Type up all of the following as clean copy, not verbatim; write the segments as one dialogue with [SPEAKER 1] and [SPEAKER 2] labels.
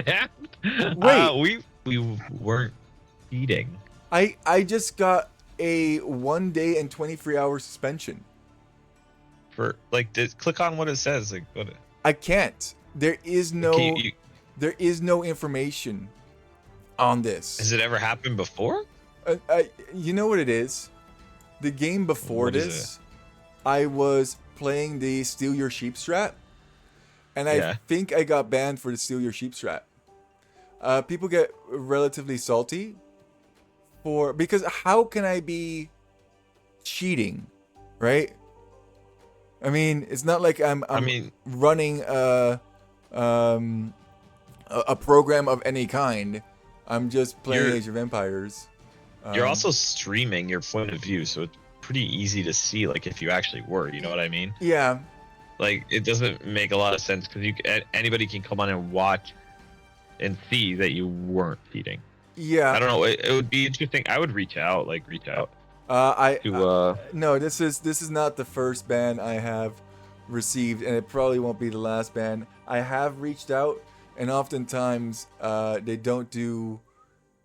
[SPEAKER 1] banned.
[SPEAKER 2] Wait,
[SPEAKER 1] We weren't cheating.
[SPEAKER 2] I just got a 1 day and 23 hour suspension.
[SPEAKER 1] For like, click on what it says. Like, what?
[SPEAKER 2] I can't.
[SPEAKER 1] Can you?
[SPEAKER 2] There is no information on this.
[SPEAKER 1] Has it ever happened before?
[SPEAKER 2] You know what it is? The game before
[SPEAKER 1] What is it?
[SPEAKER 2] this, I was playing the Steal Your Sheep strat, and I
[SPEAKER 1] Yeah.
[SPEAKER 2] think I got banned for the Steal Your Sheep strat. People get relatively salty because how can I be cheating, right? I mean, it's not like I'm
[SPEAKER 1] I mean,
[SPEAKER 2] running um, a program of any kind. I'm just playing
[SPEAKER 1] you're
[SPEAKER 2] Age of Empires.
[SPEAKER 1] you're also streaming your point of view, so it's pretty easy to see. Like, if you actually were, you know what I mean?
[SPEAKER 2] Yeah.
[SPEAKER 1] Like, it doesn't make a lot of sense because anybody can come on and watch and see that you weren't cheating.
[SPEAKER 2] Yeah.
[SPEAKER 1] I don't know. It would be interesting. I would reach out
[SPEAKER 2] I
[SPEAKER 1] to
[SPEAKER 2] no. This is not the first ban I have received, and it probably won't be the last ban. I have reached out, and oftentimes they don't do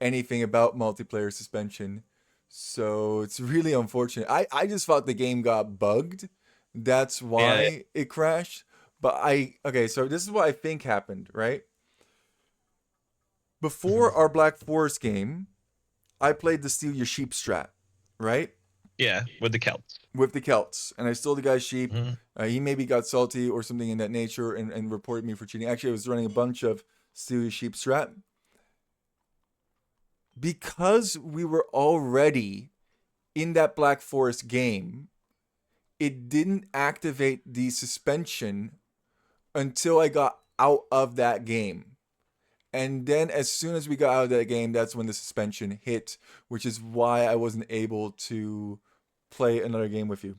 [SPEAKER 2] anything about multiplayer suspension. So it's really unfortunate. I just thought the game got bugged. That's
[SPEAKER 1] yeah.
[SPEAKER 2] why it crashed. But okay, so this is what I think happened, right? Before our Black Forest game, I played the Steal Your Sheep strat, right?
[SPEAKER 1] Yeah, with the Celts.
[SPEAKER 2] With the Celts. And I stole the guy's sheep.
[SPEAKER 1] Mhm.
[SPEAKER 2] He maybe got salty or something in that nature and reported me for cheating. Actually, I was running a bunch of Steal Your Sheep strat. Because we were already in that Black Forest game, it didn't activate the suspension until I got out of that game. And then as soon as we got out of that game, that's when the suspension hit, which is why I wasn't able to play another game with you.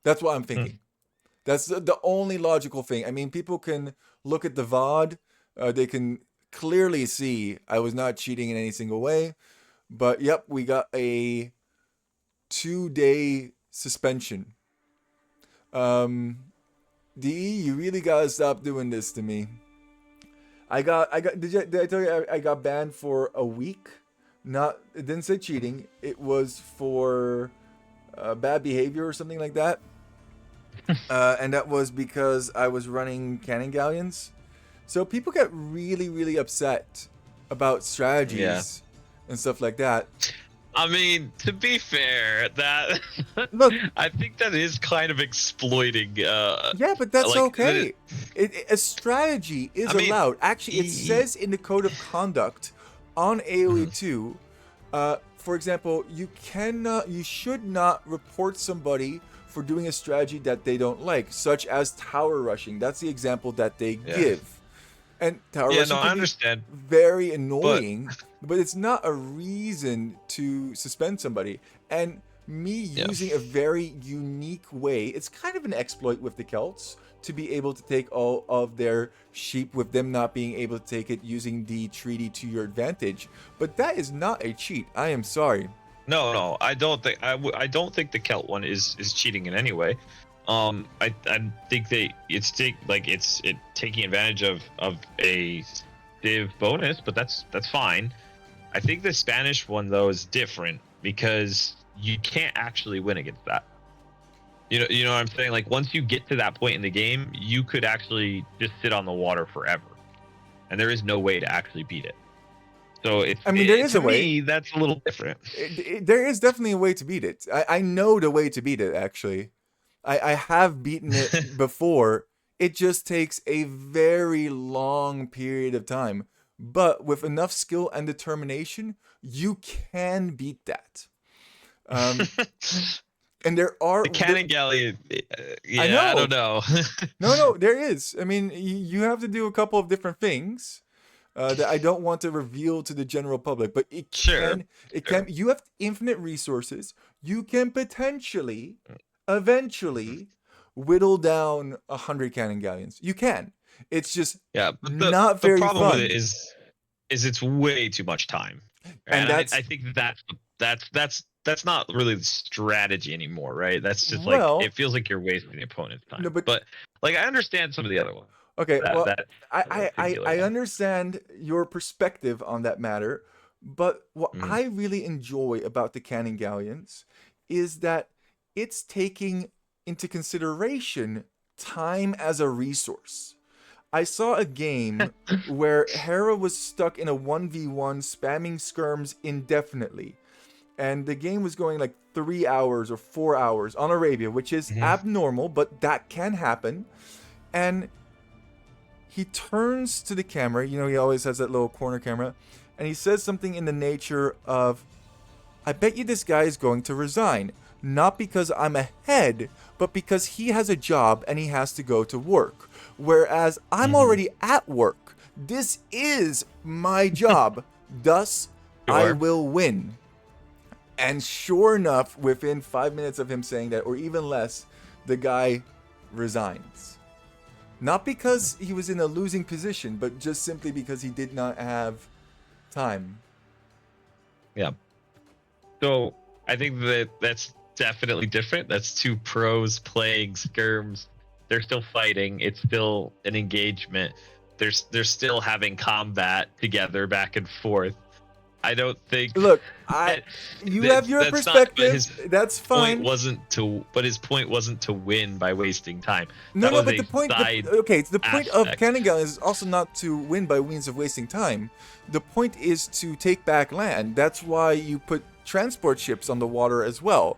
[SPEAKER 2] That's what I'm thinking. That's the only logical thing. I mean, people can look at the VOD. They can clearly see I was not cheating in any single way. But yep, we got a 2 day suspension. DE, you really gotta stop doing this to me. Did I tell you I got banned for a week? It didn't say cheating. It was for bad behavior or something like that. And that was because I was running cannon galleons. So people get really, really upset about strategies and stuff like that.
[SPEAKER 1] I mean, to be fair, that
[SPEAKER 2] Look,
[SPEAKER 1] I think that is kind of exploiting.
[SPEAKER 2] yeah, but that's
[SPEAKER 1] like,
[SPEAKER 2] okay. A strategy is allowed. Actually, it says in the code of conduct on AoE 2, for example, you should not report somebody for doing a strategy that they don't like, such as tower rushing. That's the example that they give. And tower rushing
[SPEAKER 1] I
[SPEAKER 2] can
[SPEAKER 1] understand.
[SPEAKER 2] be very annoying, but it's not a reason to suspend somebody. And me using a very unique way, it's kind of an exploit with the Celts to be able to take all of their sheep with them not being able to take it using the treaty to your advantage. But that is not a cheat. I am sorry.
[SPEAKER 1] No, I don't think I don't think the Celt one is cheating in any way. I think it's taking advantage of a Civ bonus, but that's fine. I think the Spanish one though is different because you can't actually win against that. You know what I'm saying? Like, once you get to that point in the game, you could actually just sit on the water forever, and there is no way to actually beat it. So
[SPEAKER 2] there is a way.
[SPEAKER 1] That's a little different.
[SPEAKER 2] There is definitely a way to beat it. I know the way to beat it, actually. I have beaten it before. It just takes a very long period of time. But with enough skill and determination, you can beat that. And there are...
[SPEAKER 1] The cannon galley,
[SPEAKER 2] I
[SPEAKER 1] don't know.
[SPEAKER 2] No, there is. I mean, you have to do a couple of different things that I don't want to reveal to the general public. But it can... You have infinite resources. You can potentially... eventually whittle down 100 cannon galleons. You can. It's just not very fun.
[SPEAKER 1] The problem with it is it's way too much time, and I think that's not really the strategy anymore, right? That's just it feels like you're wasting the opponent's time. No, but like, I understand some of the other ones.
[SPEAKER 2] Okay, well,
[SPEAKER 1] That singular
[SPEAKER 2] I
[SPEAKER 1] one.
[SPEAKER 2] understand your perspective on that matter, but what
[SPEAKER 1] Mm.
[SPEAKER 2] I really enjoy about the Canning Galleons is that it's taking into consideration time as a resource. I saw a game where Hera was stuck in a 1v1 spamming skirms indefinitely. And the game was going like 3 hours or 4 hours on Arabia, which is
[SPEAKER 1] Mhm.
[SPEAKER 2] abnormal, but that can happen. And he turns to the camera, he always has that little corner camera, and he says something in the nature of, I bet you this guy is going to resign. Not because I'm ahead, but because he has a job and he has to go to work. Whereas I'm
[SPEAKER 1] Mhm.
[SPEAKER 2] already at work. This is my job. Thus, I
[SPEAKER 1] Sure.
[SPEAKER 2] will win. And sure enough, within 5 minutes of him saying that, or even less, the guy resigns. Not because he was in a losing position, but just simply because he did not have time.
[SPEAKER 1] Yeah. So I think that that's definitely different. That's two pros playing skirms. They're still fighting. It's still an engagement. They're still having combat together back and forth. I don't think
[SPEAKER 2] Look,
[SPEAKER 1] that
[SPEAKER 2] you have your
[SPEAKER 1] that's not. But
[SPEAKER 2] perspective.
[SPEAKER 1] his
[SPEAKER 2] That's
[SPEAKER 1] point
[SPEAKER 2] fine.
[SPEAKER 1] wasn't to. But his point wasn't to win by wasting time.
[SPEAKER 2] No,
[SPEAKER 1] That
[SPEAKER 2] no,
[SPEAKER 1] was
[SPEAKER 2] but
[SPEAKER 1] a
[SPEAKER 2] the point,
[SPEAKER 1] side
[SPEAKER 2] okay, the point of
[SPEAKER 1] aspect.
[SPEAKER 2] Canning is also not to win by means of wasting time. The point is to take back land. That's why you put transport ships on the water as well.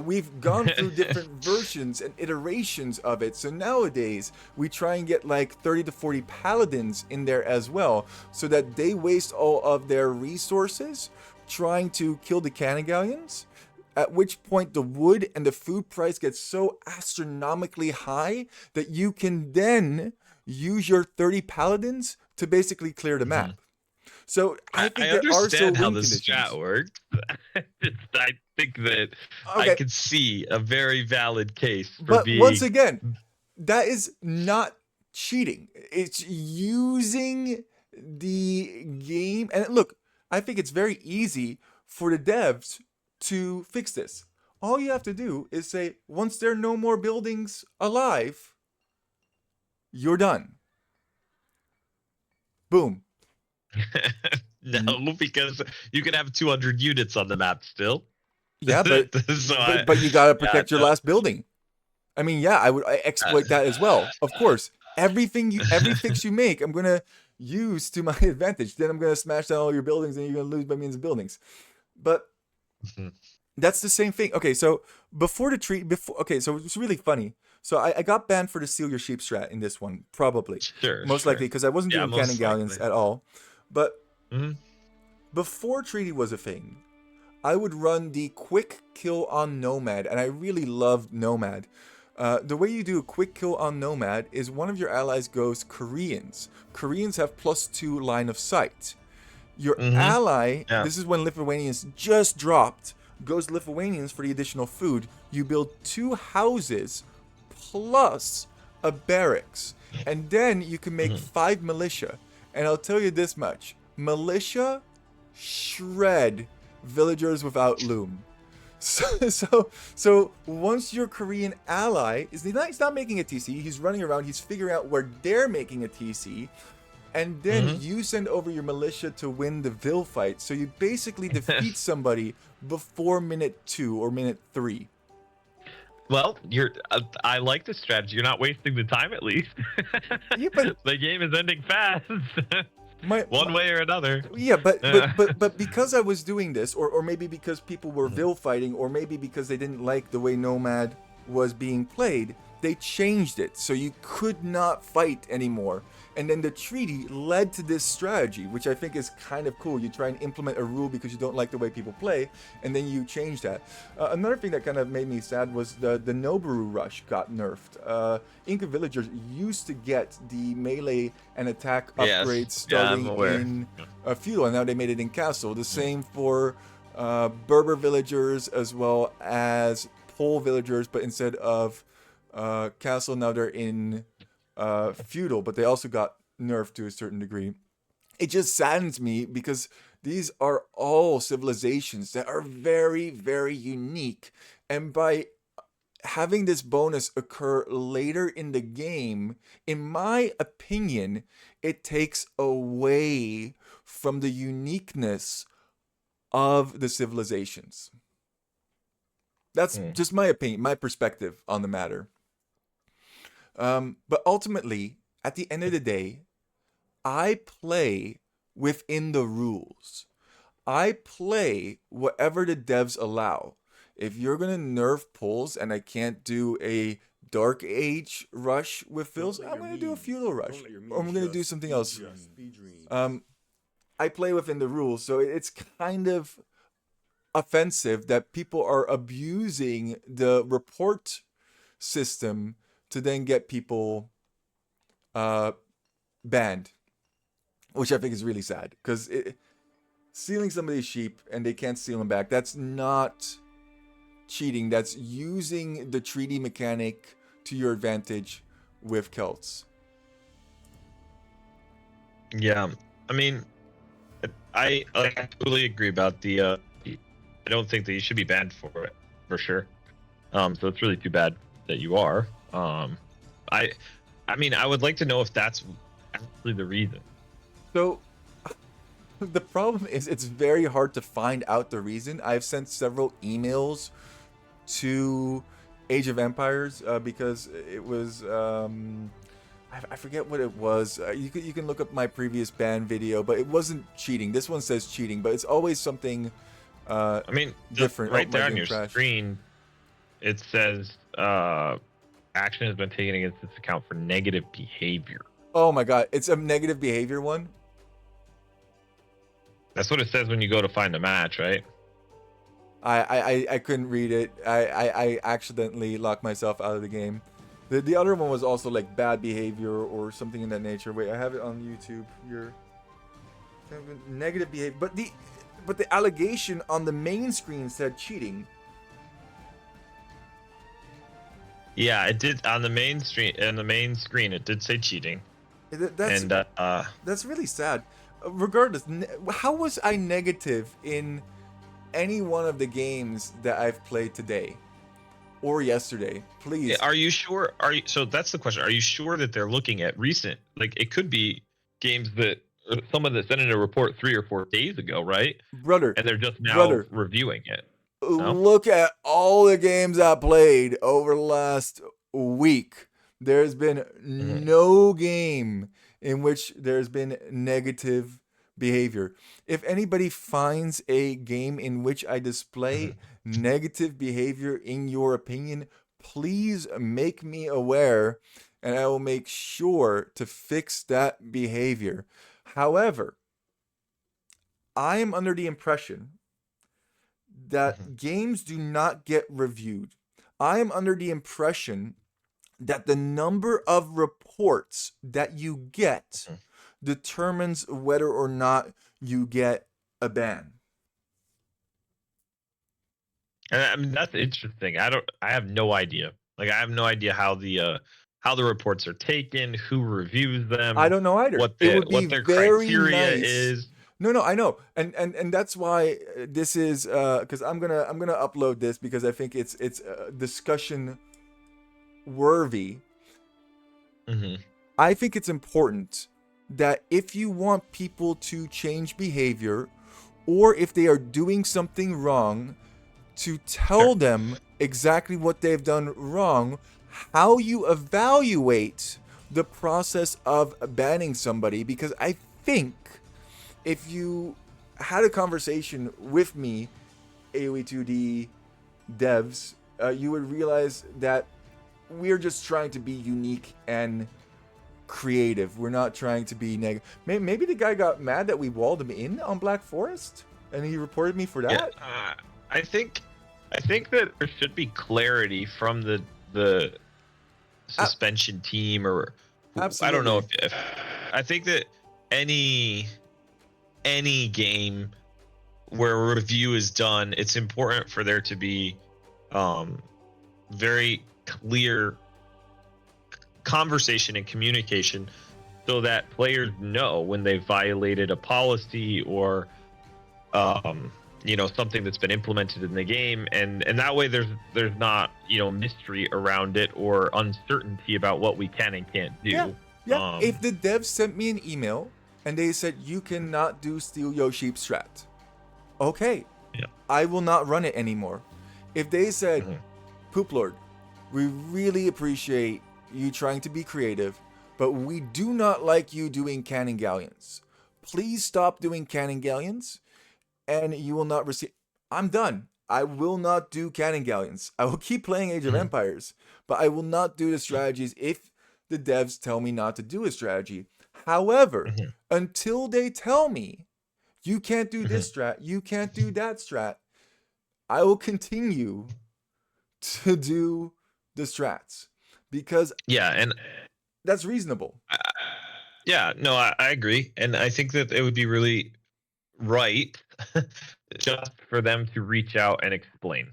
[SPEAKER 2] We've gone through different versions and iterations of it. So nowadays, we try and get like 30 to 40 paladins in there as well, so that they waste all of their resources trying to kill the Canning Galleons, at which point the wood and the food price gets so astronomically high that you can then use your 30 paladins to basically clear the
[SPEAKER 1] Mhm.
[SPEAKER 2] map. So I
[SPEAKER 1] I
[SPEAKER 2] think there are still
[SPEAKER 1] understand how
[SPEAKER 2] win
[SPEAKER 1] the strat
[SPEAKER 2] conditions.
[SPEAKER 1] works. I think that I
[SPEAKER 2] Okay,
[SPEAKER 1] could see a very valid case for
[SPEAKER 2] but once
[SPEAKER 1] being.
[SPEAKER 2] again, that is not cheating. It's using the game. And look, I think it's very easy for the devs to fix this. All you have to do is say, once there are no more buildings alive, you're done. Boom.
[SPEAKER 1] No, because you can have 200 units on the map still.
[SPEAKER 2] Yeah,
[SPEAKER 1] So I,
[SPEAKER 2] but you gotta
[SPEAKER 1] yeah,
[SPEAKER 2] protect your
[SPEAKER 1] no,
[SPEAKER 2] last building. I mean, yeah, I
[SPEAKER 1] uh,
[SPEAKER 2] exploit that as well. Of course, every fix you make, I'm gonna use to my advantage. Then I'm gonna smash down all your buildings, and you're gonna lose by means of buildings. But that's the same thing. Okay, so before the tree, before okay, so it's really funny. So I got banned for the steal your sheep strat in this one, probably,
[SPEAKER 1] sure,
[SPEAKER 2] most likely
[SPEAKER 1] sure.
[SPEAKER 2] because I wasn't
[SPEAKER 1] Yeah,
[SPEAKER 2] doing cannon
[SPEAKER 1] most
[SPEAKER 2] galleons
[SPEAKER 1] likely.
[SPEAKER 2] at all. But
[SPEAKER 1] Hmm.
[SPEAKER 2] before treaty was a thing, I would run the quick kill on Nomad, and I really loved Nomad. The way you do a quick kill on Nomad is one of your allies goes Koreans. Koreans have +2 line of sight. Your
[SPEAKER 1] Hmm.
[SPEAKER 2] ally,
[SPEAKER 1] Yeah.
[SPEAKER 2] this is when Lithuanians just dropped, goes Lithuanians for the additional food. You build 2 houses plus a barracks, and then you can make
[SPEAKER 1] Hmm.
[SPEAKER 2] 5 militia. And I'll tell you this much: militia shred villagers without loom. So once your Korean ally he's not making a TC, he's running around, he's figuring out where they're making a TC, and then
[SPEAKER 1] Hmm.
[SPEAKER 2] you send over your militia to win the Vil fight. So you basically defeat somebody before minute 2 or minute 3.
[SPEAKER 1] Well, you're. I like this strategy. You're not wasting the time, at least.
[SPEAKER 2] Yeah, but
[SPEAKER 1] The game is ending fast,
[SPEAKER 2] my
[SPEAKER 1] one way or another.
[SPEAKER 2] yeah, but
[SPEAKER 1] Uh,
[SPEAKER 2] but but but because I was doing this, or maybe because people were
[SPEAKER 1] mhm.
[SPEAKER 2] Vil fighting, or maybe because they didn't like the way Nomad was being played, they changed it so you could not fight anymore. And then the treaty led to this strategy, which I think is kind of cool. You try and implement a rule because you don't like the way people play, and then you change that. Another thing that kind of made me sad was the Noboru rush got nerfed. Inca villagers used to get the melee and attack
[SPEAKER 1] Yes.
[SPEAKER 2] upgrades
[SPEAKER 1] Yeah, I'm
[SPEAKER 2] starting
[SPEAKER 1] aware.
[SPEAKER 2] in feudal, and now they made it in castle. The same for Berber villagers as well as Pole villagers, but instead of castle, now they're in feudal, but they also got nerfed to a certain degree. It just saddens me because these are all civilizations that are very, very unique. And by having this bonus occur later in the game, in my opinion, it takes away from the uniqueness of the civilizations. That's
[SPEAKER 1] Hmm.
[SPEAKER 2] just my opinion, my perspective on the matter. But ultimately, at the end of the day, I play within the rules. I play whatever the devs allow. If you're gonna nerf pulls and I can't do a Dark Age rush with fills, I'm gonna do a feudal rush, or I'm gonna do something else. Um, I play within the rules, so it's kind of offensive that people are abusing the report system to then get people uh, banned, which I think is really sad because stealing somebody's sheep and they can't steal them back, that's not cheating. That's using the treaty mechanic to your advantage with Celts.
[SPEAKER 1] Yeah, I mean, I totally agree about the. I don't think that you should be banned for it, for sure. So it's really too bad that you are. I, I mean, I would like to know if that's actually the reason.
[SPEAKER 2] So the problem is it's very hard to find out the reason. I've sent several emails to Age of Empires because it was I forget what it was. You can look up my previous ban video, but it wasn't cheating. This one says cheating, but it's always something
[SPEAKER 1] I mean,
[SPEAKER 2] different. Oh,
[SPEAKER 1] right
[SPEAKER 2] my
[SPEAKER 1] there on
[SPEAKER 2] game
[SPEAKER 1] your
[SPEAKER 2] crashed.
[SPEAKER 1] screen, it says action has been taken against this account for negative behavior.
[SPEAKER 2] Oh my god, it's a negative behavior one.
[SPEAKER 1] That's what it says when you go to find a match, right?
[SPEAKER 2] I couldn't read it. I accidentally locked myself out of the game. The other one was also like bad behavior or something in that nature. Wait, I have it on YouTube. Your negative behavior, but the allegation on the main screen said cheating.
[SPEAKER 1] Yeah, it did on the main screen. On the main screen, it did say cheating,
[SPEAKER 2] That's
[SPEAKER 1] and
[SPEAKER 2] that's really sad. Regardless, how was I negative in any one of the games that I've played today or yesterday? Please.
[SPEAKER 1] are you sure? Are you? So that's the question. Are you sure that they're looking at recent? Like it could be games that someone that sent in a report 3 or 4 days ago, right?
[SPEAKER 2] Brother,
[SPEAKER 1] And they're just now
[SPEAKER 2] brother,
[SPEAKER 1] reviewing it. No.
[SPEAKER 2] look at all the games I played over the last week. There's been
[SPEAKER 1] Hmm.
[SPEAKER 2] no game in which there's been negative behavior. If anybody finds a game in which I display
[SPEAKER 1] Hmm.
[SPEAKER 2] negative behavior in your opinion, please make me aware and I will make sure to fix that behavior. However, I am under the impression
[SPEAKER 1] Hmm.
[SPEAKER 2] that games do not get reviewed. I am under the impression that the number of reports that you get determines whether or not you get a ban.
[SPEAKER 1] And I mean that's interesting. I don't. I have no idea. Like I have no idea how the reports are taken, who reviews
[SPEAKER 2] I
[SPEAKER 1] them,
[SPEAKER 2] don't know either. It would be
[SPEAKER 1] what their
[SPEAKER 2] very
[SPEAKER 1] criteria
[SPEAKER 2] nice.
[SPEAKER 1] is.
[SPEAKER 2] No, no, I know, and that's why this is because I'm gonna upload this because I think it's discussion worthy.
[SPEAKER 1] Hmm.
[SPEAKER 2] I think it's important that if you want people to change behavior or if they are doing something wrong, to
[SPEAKER 1] Sure.
[SPEAKER 2] tell them exactly what they've done wrong, how you evaluate the process of banning somebody. Because I think if you had a conversation with me, AoE2D devs, you would realize that we're just trying to be unique and creative. We're not trying to be negative. Maybe the guy got mad that we walled him in on Black Forest, and he reported me for
[SPEAKER 1] Yeah.
[SPEAKER 2] that.
[SPEAKER 1] I think that there should be clarity from the
[SPEAKER 2] A-
[SPEAKER 1] suspension team or I don't know
[SPEAKER 2] Absolutely.
[SPEAKER 1] if I think that any game where a review is done, it's important for there to be um, very clear conversation and communication so that players know when they violated a policy or um, something that's been implemented in the game, and that way there's not mystery around it or uncertainty about what we can and can't
[SPEAKER 2] Yeah,
[SPEAKER 1] do.
[SPEAKER 2] yeah. If the devs sent me an email and they said you cannot do steal your sheep strat, okay,
[SPEAKER 1] Yeah.
[SPEAKER 2] I will not run it anymore. If they said,
[SPEAKER 1] Mhm.
[SPEAKER 2] Poop Lord, we really appreciate you trying to be creative, but we do not like you doing cannon galleons. Please stop doing cannon galleons, and you will not receive. I'm done. I will not do cannon galleons. I will keep playing Age of
[SPEAKER 1] Mhm.
[SPEAKER 2] Empires, but I will not do the strategies if the devs tell me not to do a strategy. However,
[SPEAKER 1] Mhm.
[SPEAKER 2] until they tell me you can't do
[SPEAKER 1] Mhm.
[SPEAKER 2] this strat, you can't do that strat, I will continue to do the strats because
[SPEAKER 1] Yeah, and
[SPEAKER 2] that's reasonable.
[SPEAKER 1] uh, yeah, no, I agree, and I think that it would be really right just for them to reach out and explain,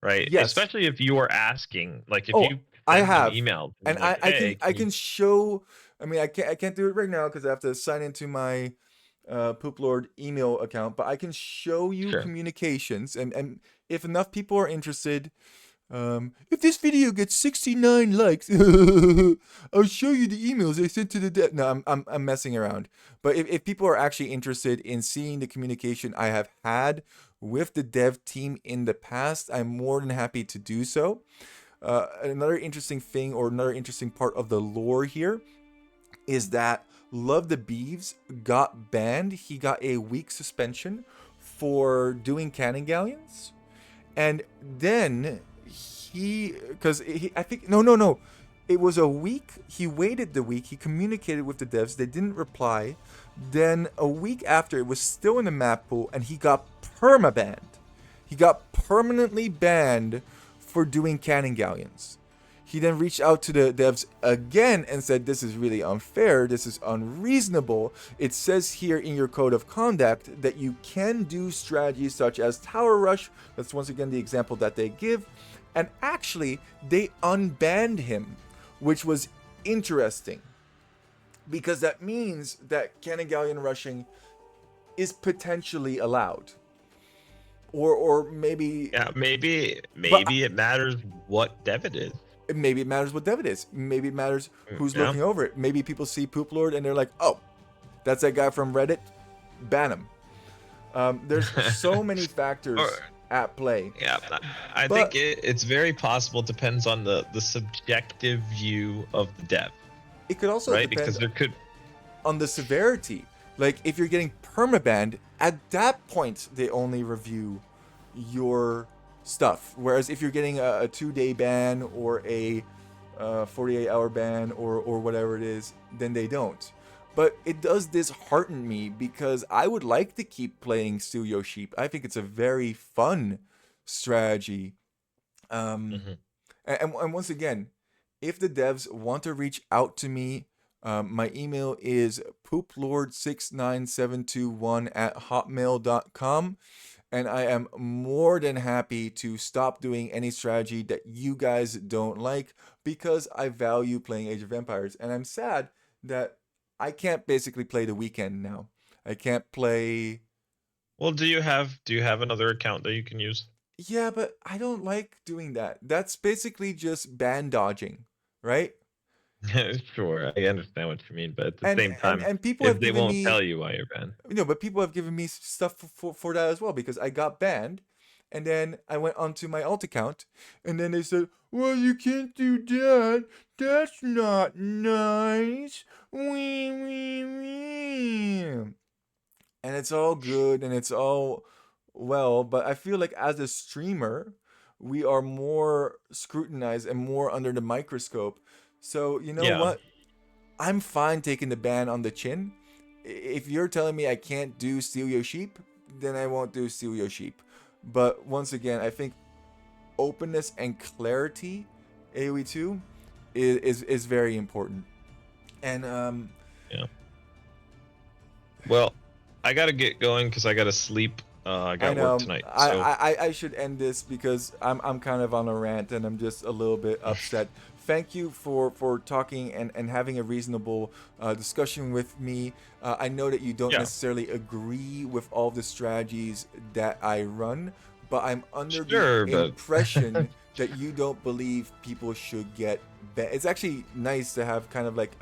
[SPEAKER 1] right?
[SPEAKER 2] Yes.
[SPEAKER 1] Especially if you are asking, like if
[SPEAKER 2] Oh,
[SPEAKER 1] you
[SPEAKER 2] I
[SPEAKER 1] send an
[SPEAKER 2] have,
[SPEAKER 1] email and
[SPEAKER 2] and
[SPEAKER 1] like, hey,
[SPEAKER 2] I
[SPEAKER 1] can you?
[SPEAKER 2] can show. I mean, I can't do it right now because I have to sign into my Poop Lord email account. But I can show you
[SPEAKER 1] Sure.
[SPEAKER 2] communications, and if enough people are interested, if this video gets 69 likes, I'll show you the emails I sent to the dev. No, I'm messing around. But if people are actually interested in seeing the communication I have had with the dev team in the past, I'm more than happy to do so. Another interesting thing, or another interesting part of the lore here, is that Love the Beeves got banned. He got a week suspension for doing cannon galleons. And then because I think, no. It was a week. He waited the week. He communicated with the devs. They didn't reply. Then a week after, it was still in the map pool, and he got permabanned. He got permanently banned for doing cannon galleons. He then reached out to the devs again and said, this is really unfair. This is unreasonable. It says here in your code of conduct that you can do strategies such as tower rush. That's once again the example that they give. And actually, they unbanned him, which was interesting because that means that cannon galleon rushing is potentially allowed. Or maybe,
[SPEAKER 1] Yeah, maybe
[SPEAKER 2] but
[SPEAKER 1] it matters what dev it is.
[SPEAKER 2] maybe it matters what dev it is. Maybe it matters who's
[SPEAKER 1] Yeah.
[SPEAKER 2] looking over it. Maybe people see Poop Lord and they're like, oh, that's that guy from Reddit. Ban him. There's so many
[SPEAKER 1] Or
[SPEAKER 2] factors at play.
[SPEAKER 1] yeah, I think
[SPEAKER 2] But
[SPEAKER 1] it's very possible. It depends on the subjective view of the dev,
[SPEAKER 2] it could also
[SPEAKER 1] right?
[SPEAKER 2] depend
[SPEAKER 1] Because there could.
[SPEAKER 2] on the severity. Like if you're getting permabanned, at that point they only review your stuff. Whereas if you're getting a 2-day ban or a 48-hour ban or whatever it is, then they don't. But it does dishearten me because I would like to keep playing Steal Your Sheep. I think it's a very fun strategy. Um,
[SPEAKER 1] Mhm.
[SPEAKER 2] and once again, if the devs want to reach out to me, my email is pooplord69721@hotmail.com. And I am more than happy to stop doing any strategy that you guys don't like because I value playing Age of Empires. And I'm sad that I can't basically play the weekend now. I can't play.
[SPEAKER 1] Well, do you have another account that you can use?
[SPEAKER 2] Yeah, but I don't like doing that. That's basically just ban dodging, right?
[SPEAKER 1] Sure, I understand what you mean, but at the
[SPEAKER 2] And
[SPEAKER 1] same
[SPEAKER 2] and
[SPEAKER 1] time,
[SPEAKER 2] and people
[SPEAKER 1] if
[SPEAKER 2] have
[SPEAKER 1] they
[SPEAKER 2] given
[SPEAKER 1] won't
[SPEAKER 2] me,
[SPEAKER 1] tell you why you're banned.
[SPEAKER 2] but people have given me stuff for that as well because I got banned, and then I went onto my alt account, and then they said, "Well, you can't do that. That's not nice." Wee wee wee. And it's all good and it's all well, but I feel like as a streamer, we are more scrutinized and more under the microscope. So you know
[SPEAKER 1] Yeah.
[SPEAKER 2] what? I'm fine taking the ban on the chin. If you're telling me I can't do Steal Your Sheep, then I won't do Steal Your Sheep. But once again, I think openness and clarity, AoE2, is very important. And
[SPEAKER 1] Yeah. Well, I gotta get going because I gotta sleep. I
[SPEAKER 2] I
[SPEAKER 1] got work
[SPEAKER 2] know
[SPEAKER 1] tonight.
[SPEAKER 2] I,
[SPEAKER 1] So
[SPEAKER 2] I I should end this because I'm kind of on a rant and I'm just a little bit upset. thank you for talking and having a reasonable discussion with me. I know that you don't
[SPEAKER 1] Yeah,
[SPEAKER 2] necessarily agree with all the strategies that I run, but I'm under the
[SPEAKER 1] sure, but
[SPEAKER 2] impression that you don't believe people should get it's actually nice to have kind of like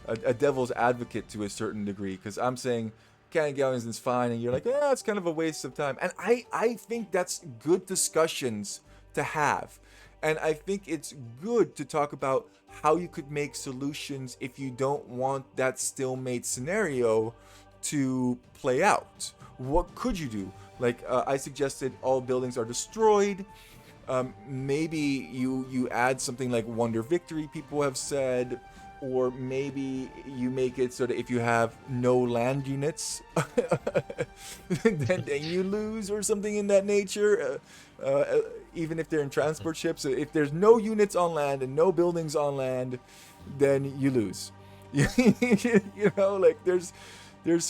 [SPEAKER 2] a devil's advocate to a certain degree, because I'm saying Cannon Galleons is fine, and you're like, yeah, it's kind of a waste of time. And I think that's good discussions to have. And I think it's good to talk about how you could make solutions if you don't want that stalemate scenario to play out. What could you do? Like I suggested, all buildings are destroyed. Maybe you add something like Wonder Victory, people have said, or maybe you make it so that if you have no land units, then you lose, or something in that nature. Even if they're in transport ships, if there's no units on land and no buildings on land, then you lose. You know, like there's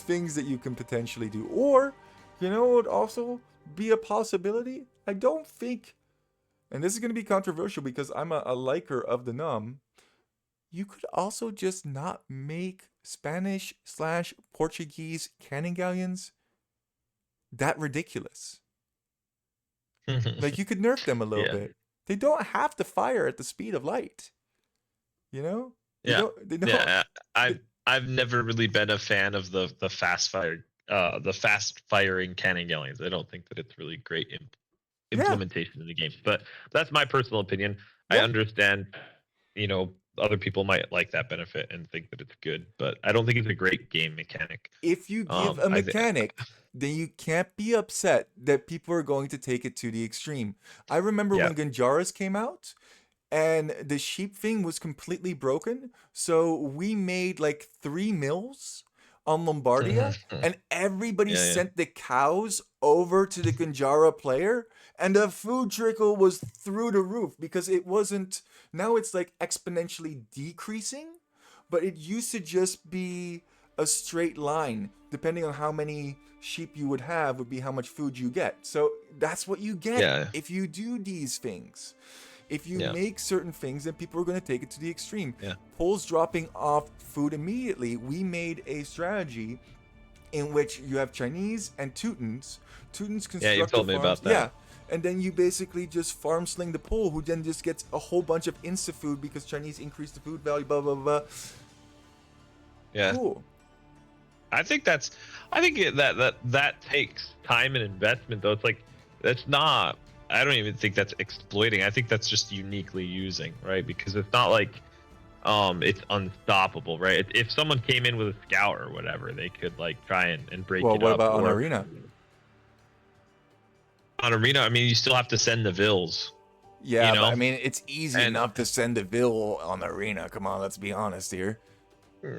[SPEAKER 2] things that you can potentially do, or would also be a possibility. I don't think, and this is going to be controversial because I'm a liker of the num, you could also just not make Spanish slash Portuguese cannon galleons that ridiculous. Like, you could nerf them a little
[SPEAKER 1] yeah,
[SPEAKER 2] bit. They don't have to fire at the speed of light. You know? They
[SPEAKER 1] yeah,
[SPEAKER 2] don't. They don't.
[SPEAKER 1] yeah.
[SPEAKER 2] They,
[SPEAKER 1] I've never really been a fan of the fast firing cannon galleons. I don't think that it's really great
[SPEAKER 2] yeah.
[SPEAKER 1] implementation in the game. But that's my personal opinion. I
[SPEAKER 2] Yeah.
[SPEAKER 1] understand, other people might like that benefit and think that it's good, but I don't think it's a great game mechanic.
[SPEAKER 2] If you give a
[SPEAKER 1] I think,
[SPEAKER 2] mechanic, then you can't be upset that people are going to take it to the extreme. I remember
[SPEAKER 1] yeah,
[SPEAKER 2] when Ganjaras came out, and the sheep thing was completely broken. So we made like 3 mills on Lombardia,
[SPEAKER 1] yeah,
[SPEAKER 2] and everybody
[SPEAKER 1] yeah,
[SPEAKER 2] sent the cows over to the Ganjara player, and the food trickle was through the roof because it wasn't. Now it's like exponentially decreasing, but it used to just be a straight line. Depending on how many sheep you would have, would be how much food you get. So that's what you get
[SPEAKER 1] yeah,
[SPEAKER 2] if you do these things. If you
[SPEAKER 1] yeah,
[SPEAKER 2] make certain things, then people are going to take it to the extreme.
[SPEAKER 1] yeah,
[SPEAKER 2] Poles dropping off food immediately. We made a strategy in which you have Chinese and Teutons. Teutons
[SPEAKER 1] yeah. You've
[SPEAKER 2] construct the
[SPEAKER 1] told me
[SPEAKER 2] farms.
[SPEAKER 1] about
[SPEAKER 2] Yeah.
[SPEAKER 1] that.
[SPEAKER 2] And then you basically just farm sling the pole, who then just gets a whole bunch of insta food because Chinese increase the food value, blah, blah, blah.
[SPEAKER 1] Yeah,
[SPEAKER 2] Cool.
[SPEAKER 1] I think that's. I think that takes time and investment, though. It's like that's not. I don't even think that's exploiting. I think that's just uniquely using, right? Because it's not like it's unstoppable, right? If someone came in with a scout or whatever, they could like try and break
[SPEAKER 2] Well,
[SPEAKER 1] it
[SPEAKER 2] what
[SPEAKER 1] up.
[SPEAKER 2] about on
[SPEAKER 1] Or
[SPEAKER 2] Arena?
[SPEAKER 1] on arena, I mean, you still have to send the vills, you
[SPEAKER 2] Yeah, but
[SPEAKER 1] know.
[SPEAKER 2] I mean, it's easy
[SPEAKER 1] And
[SPEAKER 2] enough to send a bill on Arena. Come on, let's be honest here.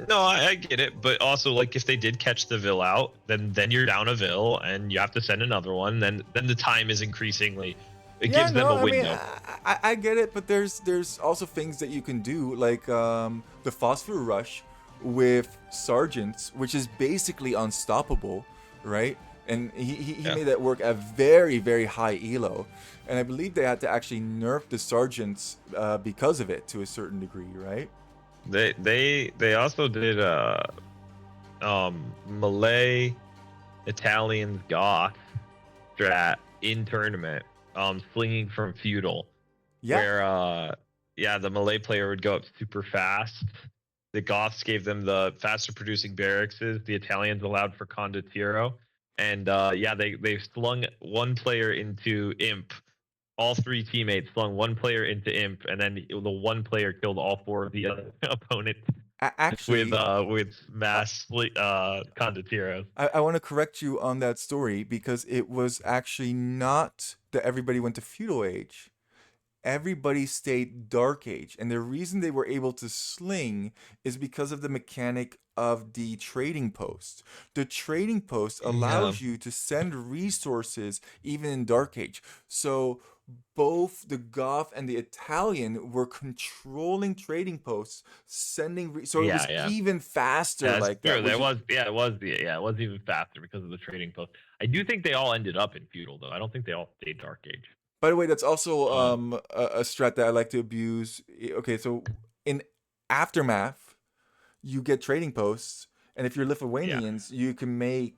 [SPEAKER 1] no, I get it, but also like if they did catch the vill out, then you're down a vill and you have to send another one. Then the time is increasingly. It
[SPEAKER 2] Yeah,
[SPEAKER 1] gives them
[SPEAKER 2] no,
[SPEAKER 1] a
[SPEAKER 2] I mean,
[SPEAKER 1] window.
[SPEAKER 2] I get it, but there's also things that you can do, like the Phosphor Rush with Sergeants, which is basically unstoppable, right? And he
[SPEAKER 1] Yeah,
[SPEAKER 2] made that work at very, very high elo. And I believe they had to actually nerf the Sergeants because of it to a certain degree, right?
[SPEAKER 1] they also did Malay, Italians, Goth strat in tournament, slinging from feudal,
[SPEAKER 2] Yeah,
[SPEAKER 1] where yeah, the Malay player would go up super fast. The Goths gave them the faster producing barracks. The Italians allowed for condottiero, and yeah, they slung one player into imp. All three teammates slung one player into imp, and then the one player killed all four of the other opponents
[SPEAKER 2] actually,
[SPEAKER 1] with
[SPEAKER 2] uh,
[SPEAKER 1] mass condottiero.
[SPEAKER 2] I want to correct you on that story because it was actually not that everybody went to feudal age. Everybody stayed Dark Age. And the reason they were able to sling is because of the mechanic of the trading post. The trading post
[SPEAKER 1] Yeah,
[SPEAKER 2] allows you to send resources even in Dark Age. So both the Goth and the Italian were controlling trading posts, sending so it was
[SPEAKER 1] yeah.
[SPEAKER 2] even faster
[SPEAKER 1] That's
[SPEAKER 2] like that,
[SPEAKER 1] true.
[SPEAKER 2] which
[SPEAKER 1] There
[SPEAKER 2] is
[SPEAKER 1] was, yeah, it was, yeah, it was even faster because of the trading post. I do think they all ended up in feudal though. I don't think they all stayed Dark Age.
[SPEAKER 2] By the way, that's also
[SPEAKER 1] Um,
[SPEAKER 2] a strat that I like to abuse. Okay, so in Aftermath, you get trading posts, and if you're
[SPEAKER 1] yeah,
[SPEAKER 2] Lithuanians, you can make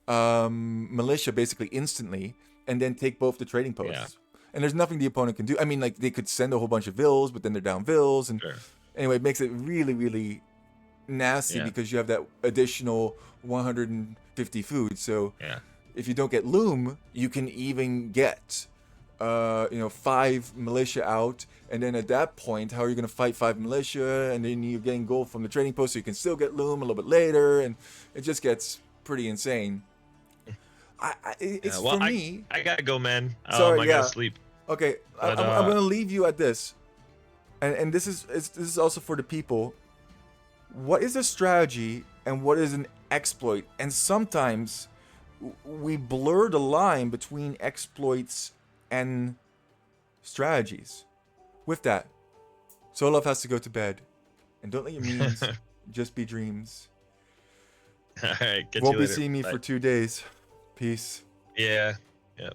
[SPEAKER 2] militia basically instantly, and then take both the trading
[SPEAKER 1] yeah,
[SPEAKER 2] posts. And there's nothing the opponent can do. I mean, like they could send a whole bunch of vills, but then they're down vills, and
[SPEAKER 1] sure,
[SPEAKER 2] anyway, it makes it really, really nasty
[SPEAKER 1] yeah,
[SPEAKER 2] because you have that additional 150 food. So
[SPEAKER 1] yeah.
[SPEAKER 2] if you don't get loom, you can even get 5 militia out, and then at that point, how are you going to fight 5 militia? And then you're getting gold from the trading post, so you can still get loom a little bit later, and it just gets pretty insane.
[SPEAKER 1] Yeah,
[SPEAKER 2] It's
[SPEAKER 1] well,
[SPEAKER 2] for me.
[SPEAKER 1] I gotta go, man.
[SPEAKER 2] Sorry,
[SPEAKER 1] I gotta
[SPEAKER 2] yeah.
[SPEAKER 1] sleep.
[SPEAKER 2] Okay,
[SPEAKER 1] But
[SPEAKER 2] I'm going to leave you at this, and this is also for the people. What is a strategy and what is an exploit? And sometimes we blur the line between exploits and strategies. With that, Solov has to go to bed. And don't let your memes just be dreams.
[SPEAKER 1] all right, catch
[SPEAKER 2] Won't
[SPEAKER 1] you
[SPEAKER 2] be
[SPEAKER 1] later.
[SPEAKER 2] seeing me
[SPEAKER 1] Bye.
[SPEAKER 2] for 2 days. Peace.
[SPEAKER 1] Yeah, yeah.